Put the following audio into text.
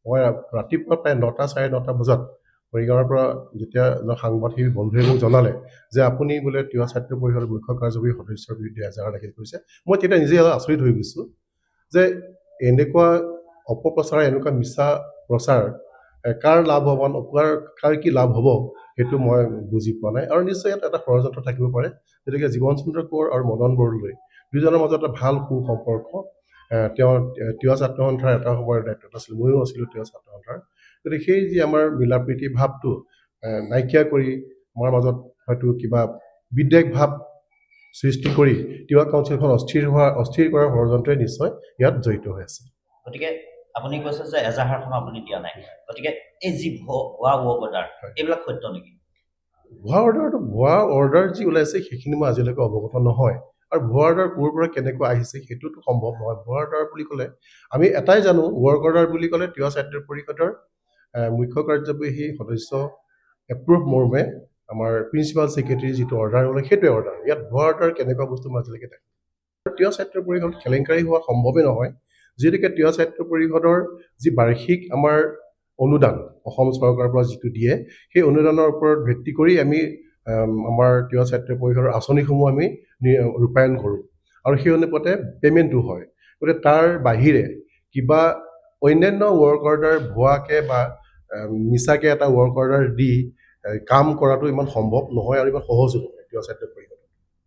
মই ৰাতিপুৱা প্ৰায় 9টা 9:30 বজাত মৰিগাঁৱৰ পৰা যেতিয়া এজন সাংবাদিক বন্ধুৱে মোক জনালে যে আপুনি বোলে তিৱা ছাত্ৰ পৰিষদৰ মুখ্য কাৰ্যবাহী সদস্যৰ বিৰুদ্ধে এজাহাৰ দাখিল কৰিছে, মই তেতিয়া নিজে আচৰিত হৈ গৈছোঁ যে এনেকুৱা অপপ্ৰচাৰ, এনেকুৱা মিছা প্ৰচাৰ কাৰ লাভ হ'ব, কাৰ কি লাভ হ'ব সেইটো মই বুজি পোৱা নাই। আৰু নিশ্চয় ইয়াত এটা ষড়যন্ত্ৰ থাকিব পাৰে, গতিকে জীৱন চন্দ্ৰ কোঁৱৰ আৰু মদন বৰদলৈ দুজনৰ মাজত এটা ভাল সুসম্পৰ্ক। তেওঁ তিৱা ছাত্ৰ সন্থাৰ এটা সময়ৰ দায়িত্বত আছিল, ময়ো আছিলোঁ তিৱা ছাত্ৰ সন্থাৰ। গতিকে সেই যি আমাৰ মিলা প্ৰীতি ভাৱটো নাইকিয়া কৰি আমাৰ মাজত হয়তো কিবা বিদ্বেষ ভাৱ সৃষ্টি কৰি তিৱা কাউন্সিলখন অস্থিৰ কৰাৰ ষড়যন্ত্ৰই নিশ্চয় ইয়াত জড়িত হৈ আছে। গতিকে আপুনি কৈছে যে এজাহাৰখন আপুনি দিয়া নাই, গতিকে এই যি ভুৱা ৱৰ্ক অৰ্ডাৰ এইবিলাক সত্য নেকি? ভুৱা অৰ্ডাৰ যি ওলাইছে সেইখিনি মই আজিলৈকে অৱগত নহয়, আৰু ভুৱা অৰ্ডাৰ ক'ৰ পৰা কেনেকৈ আহিছে সেইটোতো সম্ভৱ নহয়। ভুৱা অৰ্ডাৰ বুলি ক'লে আমি এটাই জানো, ৱৰ্ক অৰ্ডাৰ বুলি ক'লে তিৱা ছাত্ৰ পৰিষদৰ মুখ্য কাৰ্যবাহী সদস্য এপ্ৰুভ মৰ্মে আমাৰ প্ৰিন্সিপাল ছেক্ৰেটাৰী যিটো অৰ্ডাৰ ওলায় সেইটোৱে অৰ্ডাৰ। ইয়াত ভুৱা অৰ্ডাৰ কেনেকুৱা বস্তু মই আজিলৈকে দেখা নাই। তিৱা ছাত্ৰ পৰিষদ কেলেংকাৰী হোৱা সম্ভৱেই নহয়, যিহেতুকে তিৱা ছাত্ৰ পৰিষদৰ যি বাৰ্ষিক আমাৰ অনুদান অসম চৰকাৰৰ পৰা যিটো দিয়ে, সেই অনুদানৰ ওপৰত ভিত্তি কৰি আমি আমাৰ তিৱা ছাত্ৰ পৰিষদৰ আঁচনিসমূহ আমি ৰূপায়ণ কৰোঁ, আৰু সেই অনুপাতে পে'মেণ্টটো হয়। গতিকে তাৰ বাহিৰে কিবা অন্যান্য ৱৰ্ক অৰ্ডাৰ ভুৱাকৈ বা মিছাকৈ এটা ৱৰ্ক অৰ্ডাৰ দি কাম কৰাটো ইমান সম্ভৱ নহয় আৰু ইমান সহজো নহয় তিৱা ছাত্ৰ পৰিষদৰ।